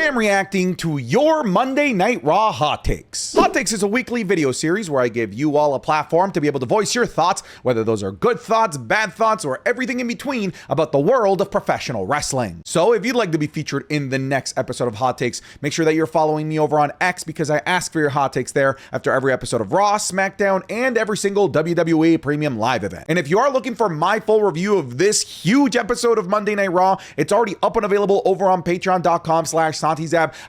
Today I'm reacting to your Monday Night Raw Hot Takes. Hot Takes is a weekly video series where I give you all a platform to be able to voice your thoughts, whether those are good thoughts, bad thoughts, or everything in between about the world of professional wrestling. So if you'd like to be featured in the next episode of Hot Takes, make sure that you're following me over on X because I ask for your hot takes there after every episode of Raw, Smackdown, and every single WWE Premium Live event. And if you are looking for my full review of this huge episode of Monday Night Raw, it's already up and available over on patreon.com/SantiZab.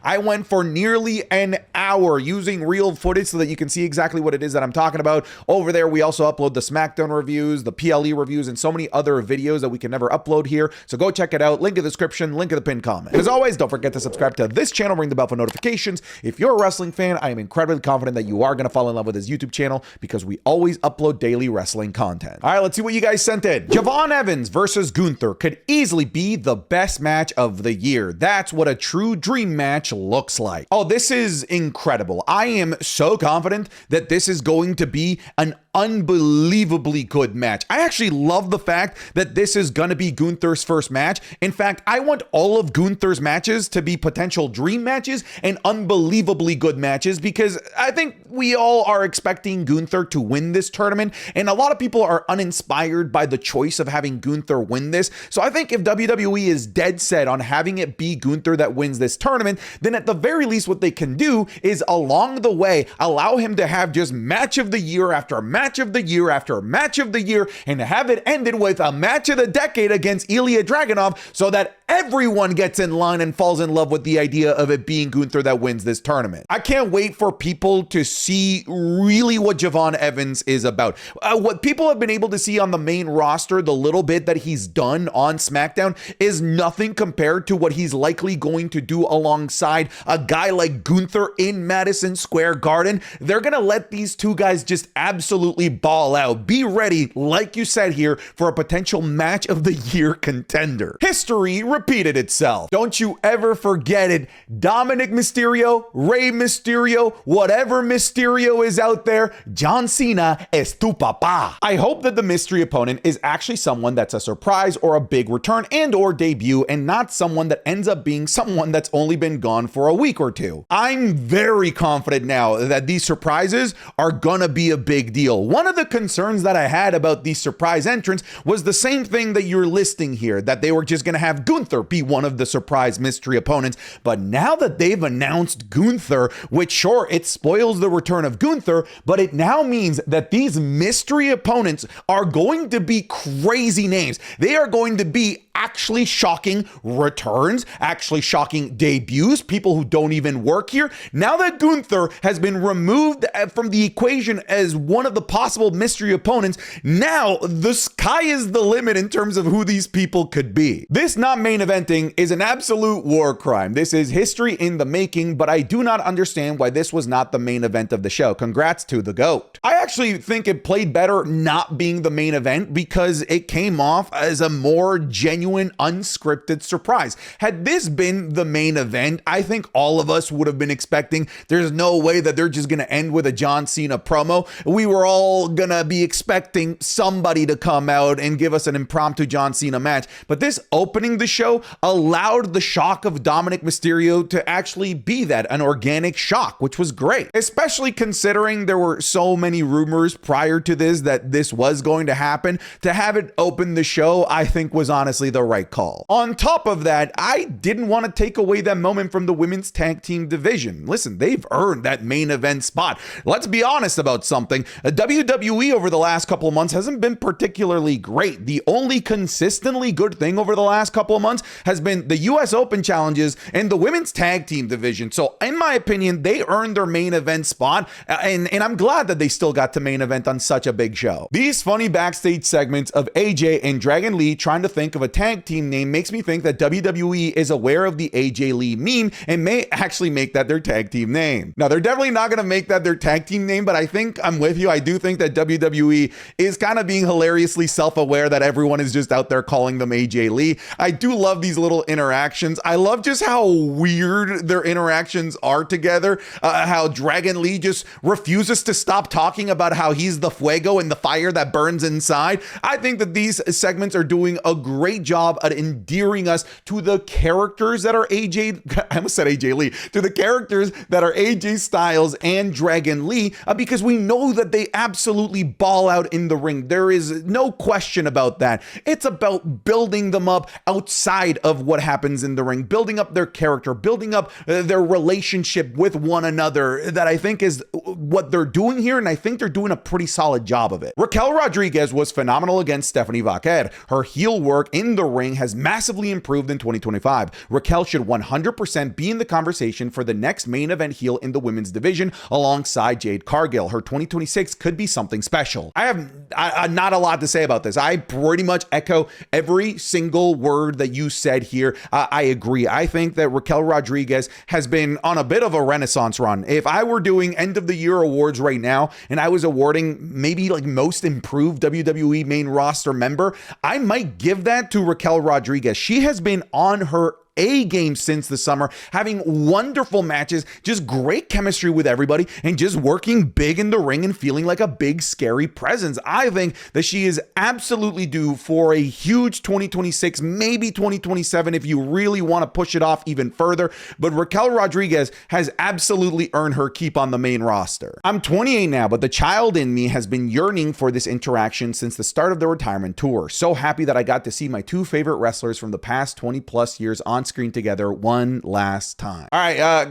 I went for nearly an hour using real footage so that you can see exactly what it is that I'm talking about. Over there, we also upload the Smackdown reviews, the PLE reviews, and so many other videos that we can never upload here. So go check it out. Link in the description, link in the pinned comment. As always, don't forget to subscribe to this channel, ring the bell for notifications. If you're a wrestling fan, I am incredibly confident that you are going to fall in love with this YouTube channel because we always upload daily wrestling content. All right, let's see what you guys sent in. Javon Evans versus Gunther could easily be the best match of the year. That's what a true dream match looks like. Oh, this is incredible. I am so confident that this is going to be an unbelievably good match. I actually love the fact that this is going to be Gunther's first match. In fact, I want all of Gunther's matches to be potential dream matches and unbelievably good matches because I think we all are expecting Gunther to win this tournament, and a lot of people are uninspired by the choice of having Gunther win this. So I think if WWE is dead set on having it be Gunther that wins this tournament, then at the very least what they can do is along the way allow him to have just match of the year after match of the year after match of the year and have it ended with a match of the decade against Ilya Dragunov so that everyone gets in line and falls in love with the idea of it being Gunther that wins this tournament. I can't wait for people to see really what Javon Evans is about. What people have been able to see on the main roster, the little bit that he's done on SmackDown, is nothing compared to what he's likely going to do alongside a guy like Gunther in Madison Square Garden. They're going to let these two guys just absolutely ball out. Be ready, like you said here, for a potential match of the year contender. History repeated itself. Don't you ever forget it. Dominic Mysterio, Rey Mysterio, whatever Mysterio is out there, John Cena es tu papá. I hope that the mystery opponent is actually someone that's a surprise or a big return and or debut and not someone that ends up being someone that's only been gone for a week or two. I'm very confident now that these surprises are gonna be a big deal. One of the concerns that I had about these surprise entrants was the same thing that you're listing here, that they were just gonna have Gunther be one of the surprise mystery opponents. But now that they've announced Gunther, which sure, it spoils the return of Gunther, but it now means that these mystery opponents are going to be crazy names. They are going to be actually shocking returns, actually shocking debuts, people who don't even work here. Now that Gunther has been removed from the equation as one of the possible mystery opponents, now the sky is the limit in terms of who these people could be. This not main eventing is an absolute war crime. This is history in the making, but I do not understand why this was not the main event of the show. Congrats to the GOAT. I actually think it played better not being the main event because it came off as a more genuine, unscripted surprise. Had this been the main event, I think all of us would have been expecting there's no way that they're just going to end with a John Cena promo. We were all going to be expecting somebody to come out and give us an impromptu John Cena match. But this opening the show allowed the shock of Dominic Mysterio to actually be that, an organic shock, which was great, especially considering there were so many rumors prior to this that this was going to happen. To have it open the show, I think was honestly the right call. On top of that, I didn't want to take away that moment from the women's tag team division. Listen, they've earned that main event spot. Let's be honest about something. WWE over the last couple of months hasn't been particularly great. The only consistently good thing over the last couple of months has been the US Open challenges and the women's tag team division. So in my opinion, they earned their main event spot, and I'm glad that they still got to main event on such a big show. These funny backstage segments of AJ and Dragon Lee trying to think of a tag team name makes me think that WWE is aware of the AJ Lee meme and may actually make that their tag team name. Now, they're definitely not going to make that their tag team name, but I think I'm with you. I do think that WWE is kind of being hilariously self-aware that everyone is just out there calling them AJ Lee. I do love these little interactions. I love just how weird their interactions are together. How Dragon Lee just refuses to stop talking about how he's the fuego and the fire that burns inside. I think that these segments are doing a great job at endearing us to the characters that are AJ I almost said AJ Lee, to the characters that are AJ Styles and Dragon Lee, because we know that they absolutely ball out in the ring. There is no question about that. It's about building them up outside of what happens in the ring, building up their character, building up their relationship with one another, that I think is what they're doing here, and I think they're doing a pretty solid job of it. Raquel Rodriguez was phenomenal against Stephanie Vaquer. Her heel work in the ring has massively improved in 2025. Raquel should 100% be in the conversation for the next main event heel in the women's division alongside Jade Cargill. Her 2026 could be something special. I have not a lot to say about this. I pretty much echo every single word that you said here. I agree. I think that Raquel Rodriguez has been on a bit of a renaissance run. If I were doing end of the year awards right now and I was awarding maybe like most improved WWE main roster member, I might give that to Raquel Rodriguez. She has been on her A game since the summer, having wonderful matches, just great chemistry with everybody, and just working big in the ring and feeling like a big scary presence. I think that she is absolutely due for a huge 2026, maybe 2027 if you really want to push it off even further. But Raquel Rodriguez has absolutely earned her keep on the main roster. I'm 28 now, but the child in me has been yearning for this interaction since the start of the retirement tour. So happy that I got to see my two favorite wrestlers from the past 20 plus years on screen together one last time. All right,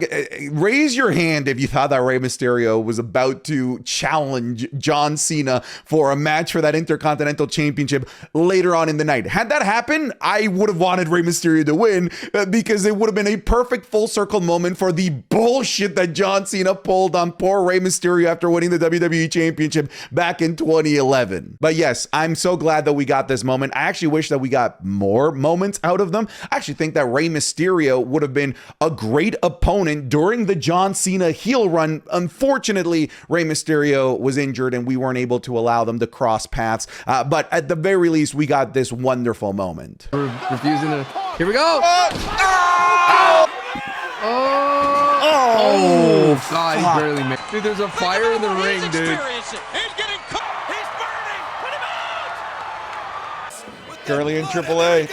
raise your hand if you thought that Rey Mysterio was about to challenge John Cena for a match for that Intercontinental Championship later on in the night. Had that happened, I would have wanted Rey Mysterio to win because it would have been a perfect full circle moment for the bullshit that John Cena pulled on poor Rey Mysterio after winning the WWE Championship back in 2011. But yes, I'm so glad that we got this moment. I actually wish that we got more moments out of them. I actually think that Rey Mysterio would have been a great opponent during the John Cena heel run. Unfortunately, Rey Mysterio was injured and we weren't able to allow them to cross paths. But at the very least, we got this wonderful moment. Refusing to. Here we go. Oh, God, he barely made. Dude, there's a fire in the ring, dude. Currently in AAA.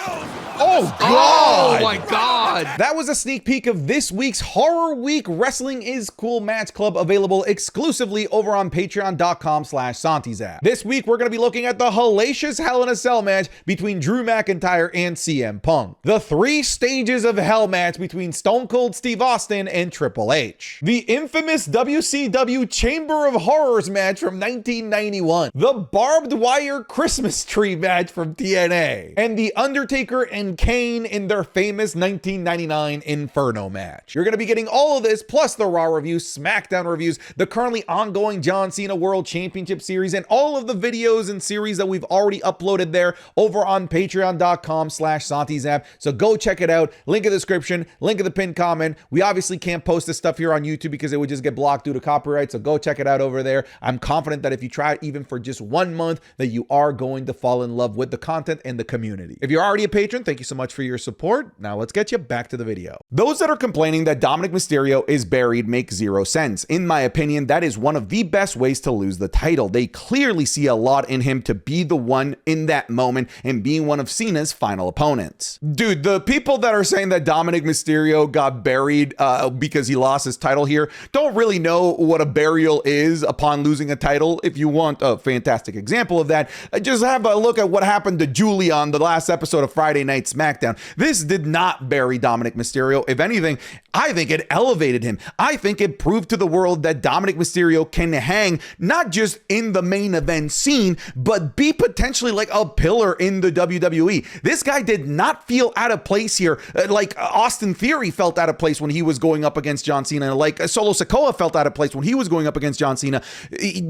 Oh, God! Oh, my God! That was a sneak peek of this week's Horror Week Wrestling is Cool Match Club, available exclusively over on patreon.com/SantiZap. This week, we're going to be looking at the hellacious Hell in a Cell match between Drew McIntyre and CM Punk. The 3 stages of Hell match between Stone Cold Steve Austin and Triple H. The infamous WCW Chamber of Horrors match from 1991. The barbed wire Christmas tree match from TNA. And the Undertaker and Kane in their famous 1999 Inferno match. You're going to be getting all of this, plus the Raw reviews, Smackdown reviews, the currently ongoing John Cena World Championship series, and all of the videos and series that we've already uploaded there over on patreon.com/SantiZap. So go check it out. Link in the description, link in the pinned comment. We obviously can't post this stuff here on YouTube because it would just get blocked due to copyright. So go check it out over there. I'm confident that if you try it even for just 1 month, that you are going to fall in love with the content and the community. If you're already a patron, thank you so much for your support. Now let's get you back to the video. Those that are complaining that Dominic Mysterio is buried make zero sense. In my opinion, that is one of the best ways to lose the title. They clearly see a lot in him to be the one in that moment and being one of Cena's final opponents. Dude, the people that are saying that Dominic Mysterio got buried because he lost his title here don't really know what a burial is upon losing a title. If you want a fantastic example of that, just have a look at what happened to Julia on the last episode of Friday Night Smackdown. This did not bury Dominic Mysterio. If anything, I think it elevated him. I think it proved to the world that Dominic Mysterio can hang not just in the main event scene, but be potentially like a pillar in the WWE. This guy did not feel out of place here, like Austin Theory felt out of place when he was going up against John Cena, like Solo Sikoa felt out of place when he was going up against John Cena.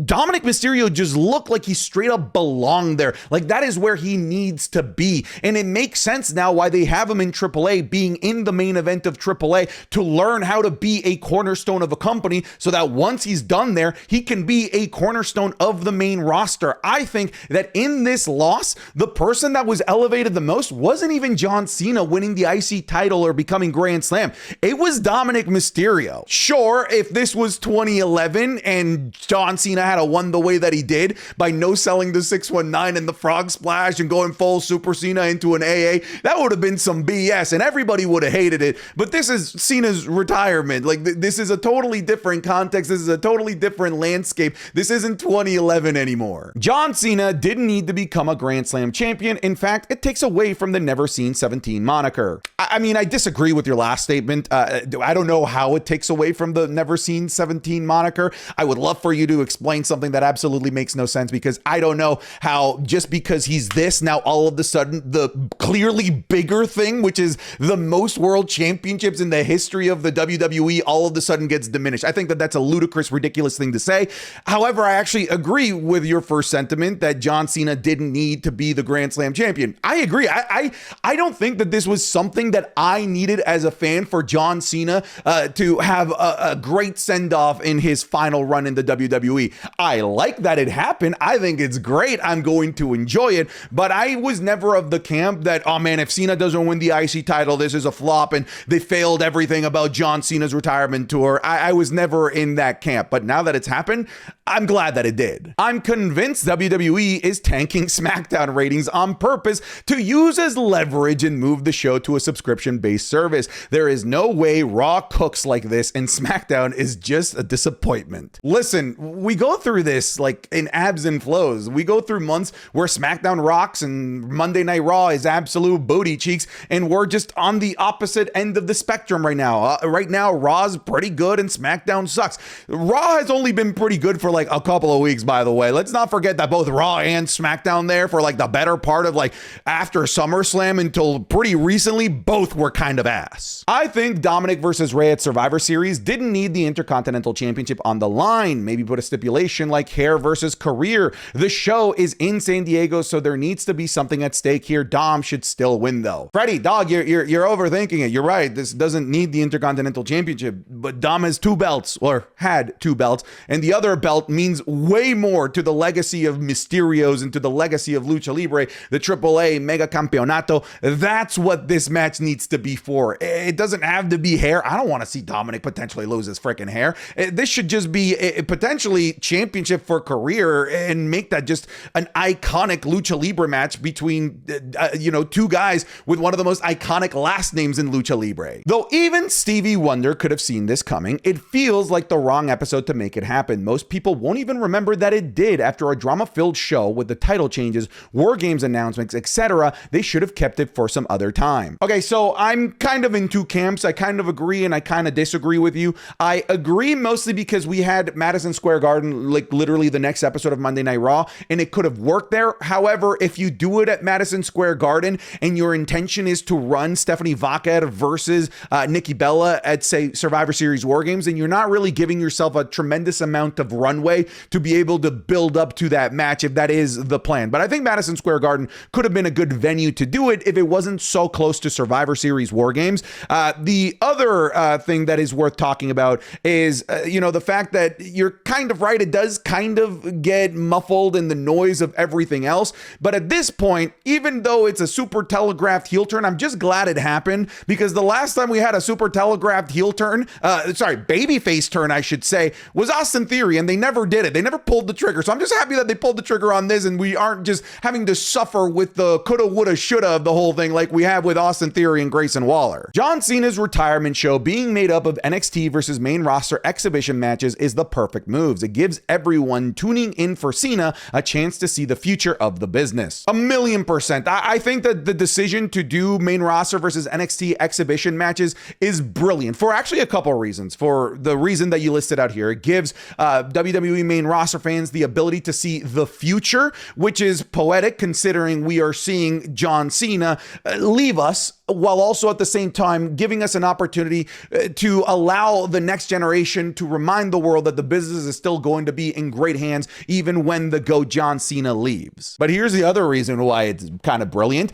Dominic Mysterio just looked like he straight up belonged there. Like that is where he needs to be. And it makes sense now why they have him in AAA, being in the main event of AAA, to learn how to be a cornerstone of a company so that once he's done there, he can be a cornerstone of the main roster. I think that in this loss, the person that was elevated the most wasn't even John Cena winning the IC title or becoming Grand Slam. It was Dominic Mysterio. Sure, if this was 2011 and John Cena had won the way that he did by no-selling the 619 and the frog splash and going full Super Cena into an AA, that would have been some BS, and everybody would have hated it, but this is Cena's retirement. Like, this is a totally different context. This is a totally different landscape. This isn't 2011 anymore. John Cena didn't need to become a Grand Slam champion. In fact, it takes away from the Never Seen 17 moniker. I mean, I disagree with your last statement. I don't know how it takes away from the Never Seen 17 moniker. I would love for you to explain something that absolutely makes no sense, because I don't know how just because he's this, now all of a sudden the clearly bigger thing, which is the most world championships in the history of the WWE, all of a sudden gets diminished. I think that that's a ludicrous, ridiculous thing to say. However, I actually agree with your first sentiment that John Cena didn't need to be the Grand Slam champion. I agree. I don't think that this was something that I needed as a fan for John Cena to have a great send-off in his final run in the WWE. I like that it happened. I think it's great. I'm going to enjoy it, but I was never of the camp that, oh man, if Cena doesn't win the IC title, this is a flop and they failed everything about John Cena's retirement tour. I was never in that camp, but now that it's happened, I'm glad that it did. I'm convinced WWE is tanking Smackdown ratings on purpose to use as leverage and move the show to a subscription-based service. There is no way Raw cooks like this, and Smackdown is just a disappointment. Listen, we go through this like in ebbs and flows. We go through months where SmackDown rocks and Monday Night Raw is absolute booty cheeks, and we're just on the opposite end of the spectrum right now. Right now, Raw's pretty good and SmackDown sucks. Raw has only been pretty good for like a couple of weeks, by the way. Let's not forget that both Raw and SmackDown there for like the better part of like after SummerSlam until pretty recently, both were kind of ass. I think Dominic versus Rey at Survivor Series didn't need the Intercontinental Championship on the line. Maybe put a stipulation like hair versus career. The show is in San Diego, so there needs to be something at stake here. Dom should still win though. Freddie, dog, you're overthinking it. You're right. This doesn't need the Intercontinental Championship, but Dom has 2 belts, or had 2 belts, and the other belt means way more to the legacy of Mysterios and to the legacy of Lucha Libre, the AAA Mega Campeonato. That's what this match needs to be for. It doesn't have to be hair. I don't want to see Dominic potentially lose his freaking hair. This should just be a potentially championship for career and make that just an iconic Lucha Libre match between, 2 guys with one of the most iconic last names in Lucha Libre. Though even Stevie Wonder could have seen this coming, it feels like the wrong episode to make it happen. Most people won't even remember that it did. After a drama-filled show with the title changes, War Games announcements, etc., they should have kept it for some other time. Okay, so I'm kind of in 2 camps. I kind of agree and I kind of disagree with you. I agree mostly because we had Madison Square Garden, like literally the next episode of Monday Night Raw, and it could have worked there. However, if you do it at Madison Square Garden and your intention is to run Stephanie Vaquer versus Nikki Bella at, say, Survivor Series War Games, then you're not really giving yourself a tremendous amount of runway to be able to build up to that match if that is the plan. But I think Madison Square Garden could have been a good venue to do it if it wasn't so close to Survivor Series War Games. The other thing that is worth talking about is, the fact that you're kind of right. It does kind of get muffled in the noise of everything else. But at this point, even though it's a super telegraphed heel turn, I'm just glad it happened, because the last time we had a super telegraphed heel turn, babyface turn, I should say, was Austin Theory, and they never did it. They never pulled the trigger. So I'm just happy that they pulled the trigger on this and we aren't just having to suffer with the coulda, woulda, shoulda of the whole thing like we have with Austin Theory and Grayson Waller. John Cena's retirement show being made up of NXT versus main roster exhibition matches is the perfect moves. It gives everyone tuning in for Cena a chance to see the future of the business. 1,000,000%. I think that the decision to do main roster versus NXT exhibition matches is brilliant for actually a couple of reasons. For the reason that you listed out here, it gives WWE main roster fans the ability to see the future, which is poetic considering we are seeing John Cena leave us, while also at the same time giving us an opportunity to allow the next generation to remind the world that the business is still going to be in great hands even when the GOAT John Cena leaves. But here's the other reason why it's kind of brilliant.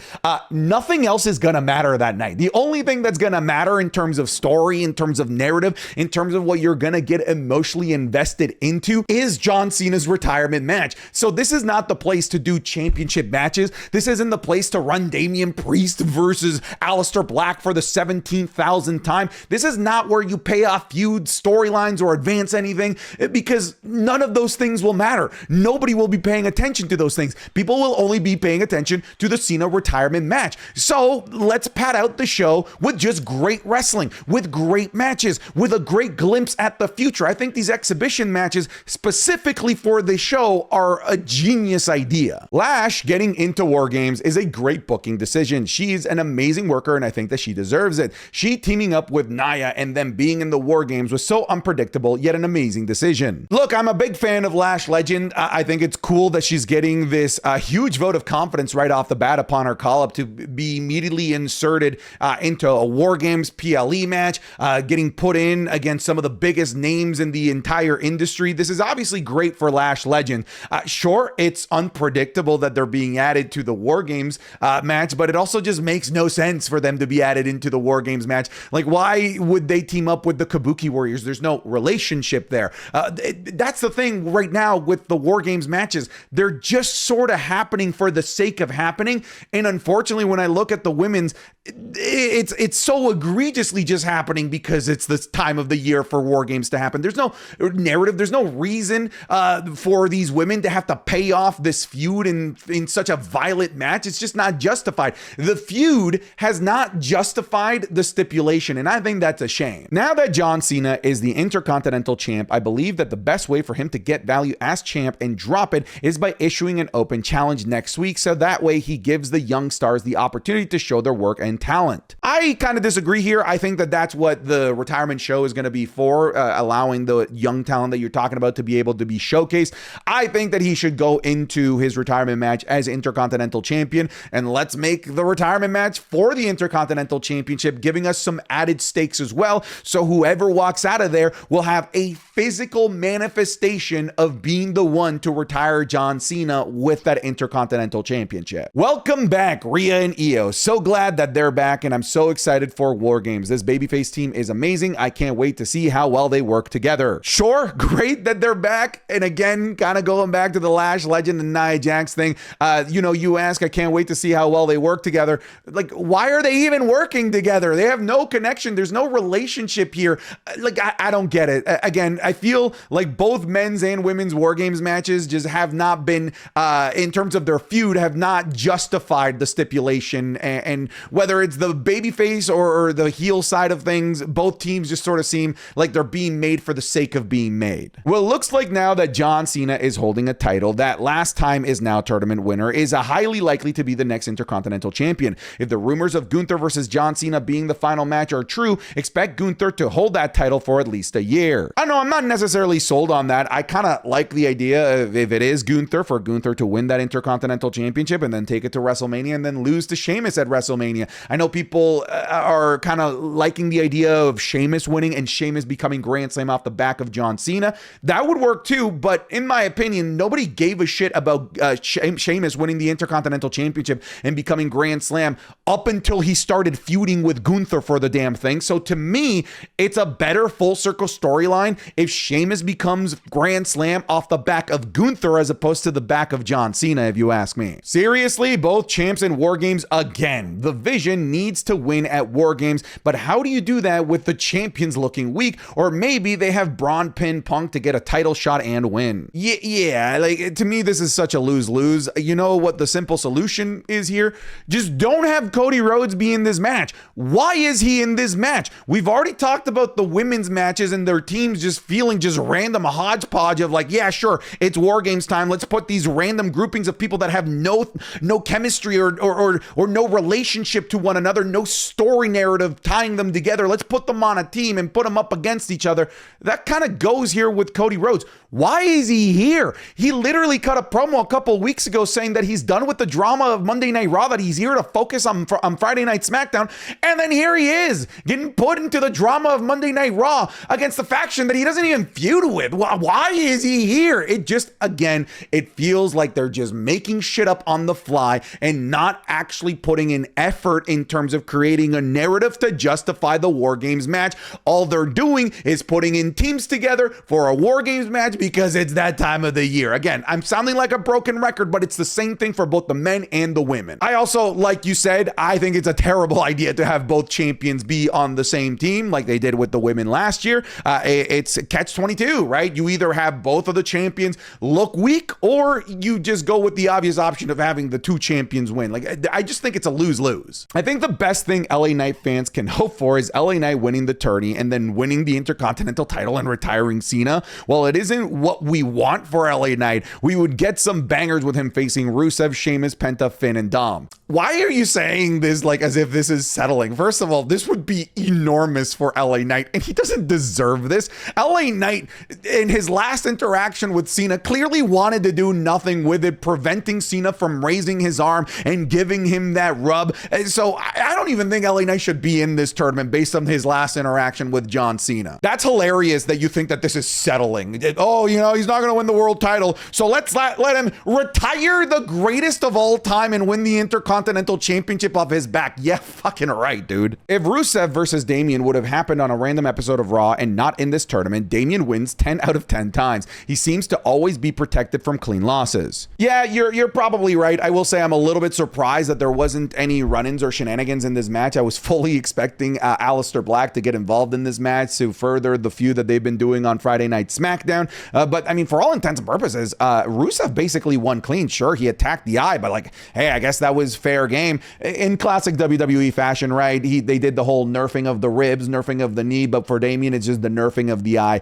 Nothing else is going to matter that night. The only thing that's going to matter in terms of story, in terms of narrative, in terms of what you're going to get emotionally invested into is John Cena's retirement match. So this is not the place to do championship matches. This isn't the place to run Damen Priest versus Aleister Black for the 17,000th time. This is not where you pay off feud storylines or advance anything, because none of those things will matter. Nobody will be paying attention to those things. People will only be paying attention to the Cena retirement match. So let's pad out the show with just great wrestling, with great matches, with a great glimpse at the future. I think these exhibition matches specifically for the show are a genius idea. Lash getting into War Games is a great booking decision. She's an amazing worker, and I think that she deserves it. She teaming up with Nia and them being in the War Games was so unpredictable, yet an amazing decision. Look, I'm a big fan of Lash Legend. I think it's cool that she's getting this huge vote of confidence right off the bat upon her call-up to be immediately inserted into a War Games PLE match, getting put in against some of the biggest names in the entire industry. This is obviously great for Lash Legend. Sure, it's unpredictable that they're being added to the War Games match, but it also just makes no sense for them to be added into the War Games match. Like, why would they team up with the Kabuki Warriors? There's no relationship there. That's the thing right now with the War Games matches. They're just sort of happening for the sake of happening. And unfortunately, when I look at the women's, it's so egregiously just happening because it's this time of the year for War Games to happen. There's no narrative. There's no reason for these women to have to pay off this feud in such a violent match. It's just not justified. The feud has not justified the stipulation, and I think that's a shame. Now that John Cena is the Intercontinental champ, I believe that the best way for him to get value as champ and drop it is by issuing an open challenge next week, so that way he gives the young stars the opportunity to show their work and talent. I kind of disagree here. I think that that's what the retirement show is going to be for, allowing the young talent that you're talking about to be able to be showcased. I think that he should go into his retirement match as Intercontinental champion, and let's make the retirement match for the Intercontinental championship, giving us some added stakes as well. So whoever walks out of there will have a physical manifestation of being the one to retire John Cena with that Intercontinental championship. Welcome back, Rhea and Io. So glad that they're back, and I'm so excited for War Games. This babyface team is amazing. I can't wait to see how well they work together. Sure, great that they're back. And again, kind of going back to the Lash Legend and Nia Jax thing, you ask, I can't wait to see how well they work together. Like, why are they even working together? They have no connection. There's no relationship here. Like, I don't get it. Again, I feel like both men's and women's War Games matches just have not been, in terms of their feud, have not justified the stipulation. And whether it's the babyface or the heel side of things, both teams just sort of seem like they're being made for the sake of being made. Well, it looks like now that John Cena is holding a title, that last time is now tournament winner is highly likely to be the next Intercontinental champion. If the rumors of Gunther versus John Cena being the final match are true, expect Gunther to hold that title for at least a year. I know I'm not necessarily sold on that. I kind of like the idea of, if it is Gunther, for Gunther to win that Intercontinental championship and then take it to WrestleMania and then lose to Sheamus at WrestleMania. I know people are kind of liking the idea of Sheamus winning and Sheamus becoming Grand Slam off the back of John Cena. That would work too, but in my opinion, nobody gave a shit about Sheamus winning the Intercontinental championship and becoming Grand Slam up until he started feuding with Gunther for the damn thing. So to me, it's a better full circle storyline if Sheamus becomes Grand Slam off the back of Gunther as opposed to the back of John Cena, if you ask me. Seriously, both champs in War Games again. The Vision needs to win at War Games, but how do you do that with the champions looking weak? Or maybe they have Braun pin Punk to get a title shot and win. Yeah, like, to me, this is such a lose-lose. You know what the simple solution is here? Just don't have Cody Rhodes be in this match. Why is he in this match? We've already talked about the women's matches and their teams just feeling just random hodgepodge of like, yeah, sure, it's War Games time. Let's put these random groupings of people that have no chemistry or no relationship to one another, no story narrative tying them together. Let's put them on a team and put them up against each other. That kind of goes here with Cody Rhodes. Why is he here? He literally cut a promo a couple weeks ago saying that he's done with the drama of Monday Night Raw, that he's here to focus on Friday Night Smackdown. And then here he is getting put into the drama of Monday Night Raw against the faction that he doesn't even feud with. Why is he here? It just, again, it feels like they're just making shit up on the fly and not actually putting in effort in terms of creating a narrative to justify the War Games match. All they're doing is putting in teams together for a War Games match because it's that time of the year. Again, I'm sounding like a broken record, but it's the same thing for both the men and the women. I also, like you said, I think think it's a terrible idea to have both champions be on the same team like they did with the women last year. It's catch-22, right? You either have both of the champions look weak, or you just go with the obvious option of having the two champions win. Like, I just think it's a lose-lose. I think the best thing LA Knight fans can hope for is LA Knight winning the tourney and then winning the Intercontinental title and retiring Cena. While it isn't what we want for LA Knight, we would get some bangers with him facing Rusev, Sheamus, Penta, Finn, and Dom. Why are you saying this like as if this is settling? First of all, this would be enormous for LA Knight, and he doesn't deserve this. LA Knight, in his last interaction with Cena, clearly wanted to do nothing with it, preventing Cena from raising his arm and giving him that rub. So I don't even think LA Knight should be in this tournament based on his last interaction with John Cena. That's hilarious that you think that this is settling. Oh, you know, he's not going to win the world title, so let's let him retire the greatest of all time and win the Intercontinental Championship off his back. Yeah, fucking right, dude. If Rusev versus Damian would have happened on a random episode of Raw and not in this tournament, Damian wins 10 out of 10 times. He seems to always be protected from clean losses. Yeah, you're probably right. I will say I'm a little bit surprised that there wasn't any run-ins or shenanigans in this match. I was fully expecting Aleister Black to get involved in this match to further the feud that they've been doing on Friday Night Smackdown. But I mean, for all intents and purposes, Rusev basically won clean. Sure, he attacked the eye, but like, hey, I guess that was fair game. In classic WWE fashion, right? They did the whole nerfing of the ribs, nerfing of the knee, but for Damian, it's just the nerfing of the eye.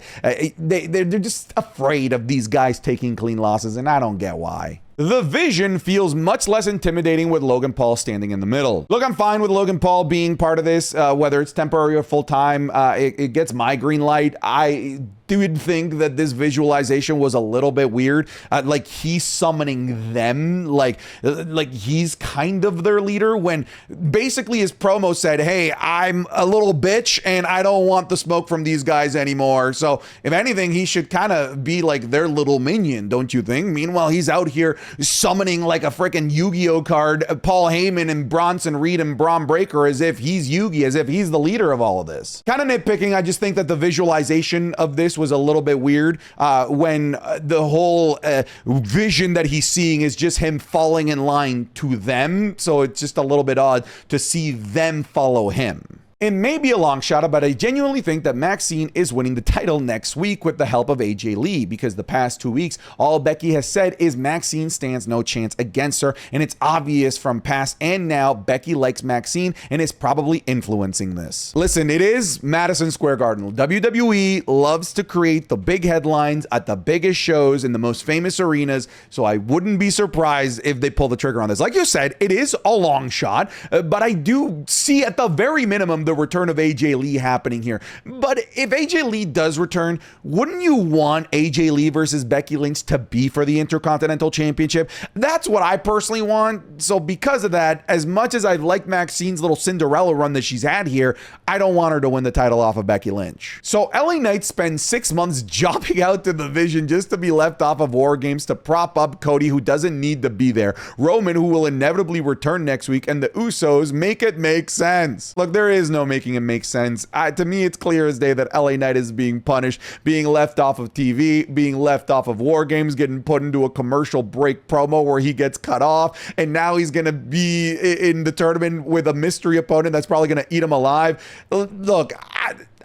They're just afraid of these guys taking clean losses, and I don't get why. The Vision feels much less intimidating with Logan Paul standing in the middle. Look, I'm fine with Logan Paul being part of this, whether it's temporary or full-time. It gets my green light. I did think that this visualization was a little bit weird. Like he's summoning them, like he's kind of their leader, when basically his promo said, hey, I'm a little bitch and I don't want the smoke from these guys anymore. So if anything, he should kind of be like their little minion, don't you think? Meanwhile, he's out here summoning like a freaking Yu-Gi-Oh card, Paul Heyman and Bronson Reed and Braun Breaker, as if he's Yu-Gi, as if he's the leader of all of this. Kind of nitpicking. I just think that the visualization of this was a little bit weird when the whole vision that he's seeing is just him falling in line to them. So it's just a little bit odd to see them follow him. It may be a long shot, but I genuinely think that Maxxine is winning the title next week with the help of AJ Lee, because the past 2 weeks, all Becky has said is Maxxine stands no chance against her, and it's obvious from past and now Becky likes Maxxine and is probably influencing this. Listen, it is Madison Square Garden. WWE loves to create the big headlines at the biggest shows in the most famous arenas, so I wouldn't be surprised if they pull the trigger on this. Like you said, it is a long shot, but I do see at the very minimum the return of AJ Lee happening here. But if AJ Lee does return, wouldn't you want AJ Lee versus Becky Lynch to be for the Intercontinental Championship? That's what I personally want. So because of that, as much as I like Maxxine's little Cinderella run that she's had here, I don't want her to win the title off of Becky Lynch. So LA Knight spends 6 months jobbing out to the Vision just to be left off of War Games to prop up Cody, who doesn't need to be there, Roman, who will inevitably return next week, and the Usos. Make it make sense. Look, there is no making it make sense. To me, it's clear as day that LA Knight is being punished, being left off of TV, being left off of War Games, getting put into a commercial break promo where he gets cut off, and now he's going to be in the tournament with a mystery opponent that's probably going to eat him alive. Look,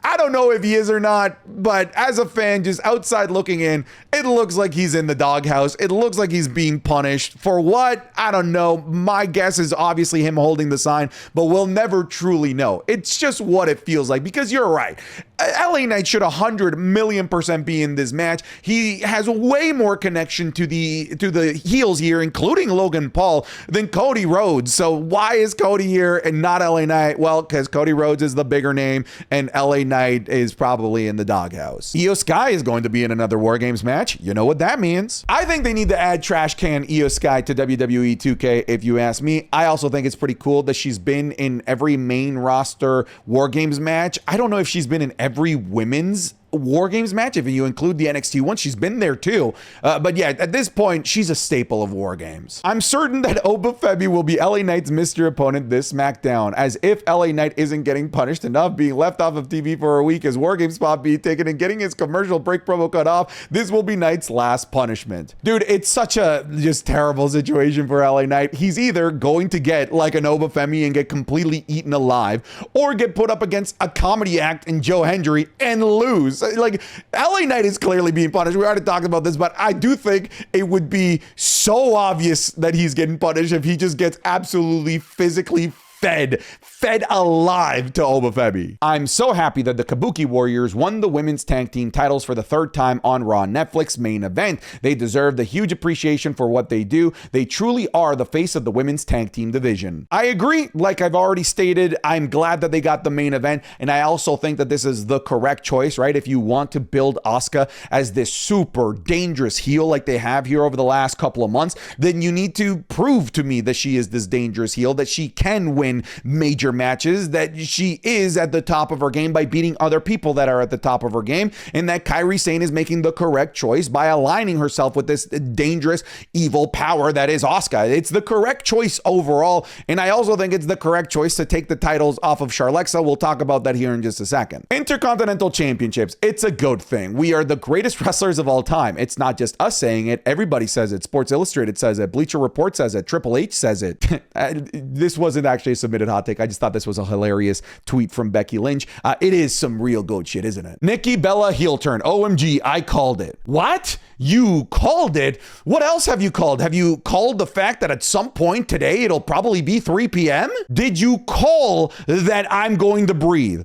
I don't know if he is or not, but as a fan, just outside looking in, it looks like he's in the doghouse. It looks like he's being punished. For what? I don't know. My guess is obviously him holding the sign, but we'll never truly know. It's just what it feels like, because you're right. LA Knight should 100,000,000% be in this match. He has way more connection to the heels here, including Logan Paul, than Cody Rhodes. So why is Cody here and not LA Knight? Well, because Cody Rhodes is the bigger name and LA Knight is probably in the doghouse. Io Sky is going to be in another War Games match. You know what that means. I think they need to add Trash Can Io Sky to WWE 2K, if you ask me. I also think it's pretty cool that she's been in every main roster War Games match. I don't know if she's been in every women's War Games match. If you include the NXT one, she's been there too. But yeah, at this point, she's a staple of War Games. I'm certain that Oba Femi will be LA Knight's mystery opponent this SmackDown, as if LA Knight isn't getting punished enough, being left off of TV for a week, his War Games spot being taken, and getting his commercial break promo cut off. This will be Knight's last punishment. Dude, it's such a just terrible situation for LA Knight. He's either going to get like an Oba Femi and get completely eaten alive, or get put up against a comedy act in Joe Hendry and lose. Like, LA Knight is clearly being punished. We already talked about this, but I do think it would be so obvious that he's getting punished if he just gets absolutely physically fed alive to Oba Femi. I'm so happy that the Kabuki Warriors won the women's tag team titles for the third time on Raw Netflix main event. They deserve the huge appreciation for what they do. They truly are the face of the women's tag team division. I agree. Like I've already stated, I'm glad that they got the main event, and I also think that this is the correct choice, right? If you want to build Asuka as this super dangerous heel like they have here over the last couple of months, then you need to prove to me that she is this dangerous heel, that she can win major matches, that she is at the top of her game by beating other people that are at the top of her game, and that Kairi Sane is making the correct choice by aligning herself with this dangerous evil power that is Asuka. It's the correct choice overall, and I also think it's the correct choice to take the titles off of Charlexa. We'll talk about that here in just a second. Intercontinental Championships, it's a good thing. We are the greatest wrestlers of all time. It's not just us saying it. Everybody says it. Sports Illustrated says it. Bleacher Report says it. Triple H says it. This wasn't actually a submitted hot take. I just thought this was a hilarious tweet from Becky Lynch. It is some real goat shit, isn't it? Nikki Bella heel turn. OMG, I called it. What? You called it? What else have you called? Have you called the fact that at some point today it'll probably be 3 p.m.? Did you call that I'm going to breathe?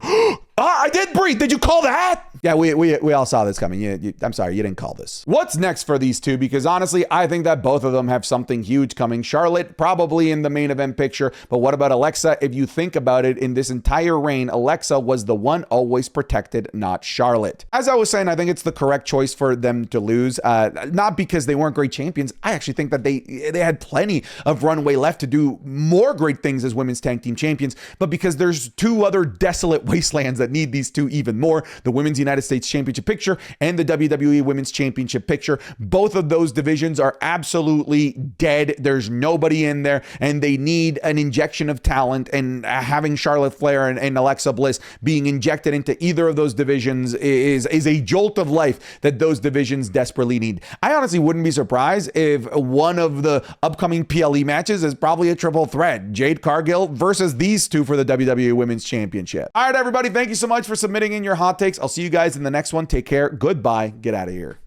I did breathe. Did you call that? Yeah, we all saw this coming. I'm sorry, you didn't call this. What's next for these two? Because honestly, I think that both of them have something huge coming. Charlotte probably in the main event picture, but what about Alexa? If you think about it, in this entire reign, Alexa was the one always protected, not Charlotte. As I was saying, I think it's the correct choice for them to lose. Not because they weren't great champions. I actually think that they had plenty of runway left to do more great things as women's tag team champions, but because there's two other desolate wastelands that need these two even more, the Women's United States Championship picture and the WWE Women's Championship picture. Both of those divisions are absolutely dead. There's nobody in there, and they need an injection of talent, and having Charlotte Flair and Alexa Bliss being injected into either of those divisions is a jolt of life that those divisions desperately need. I honestly wouldn't be surprised if one of the upcoming PLE matches is probably a triple threat. Jade Cargill versus these two for the WWE Women's Championship. All right, everybody, thank you so much for submitting in your hot takes. I'll see you guys in the next one. Take care. Goodbye. Get out of here.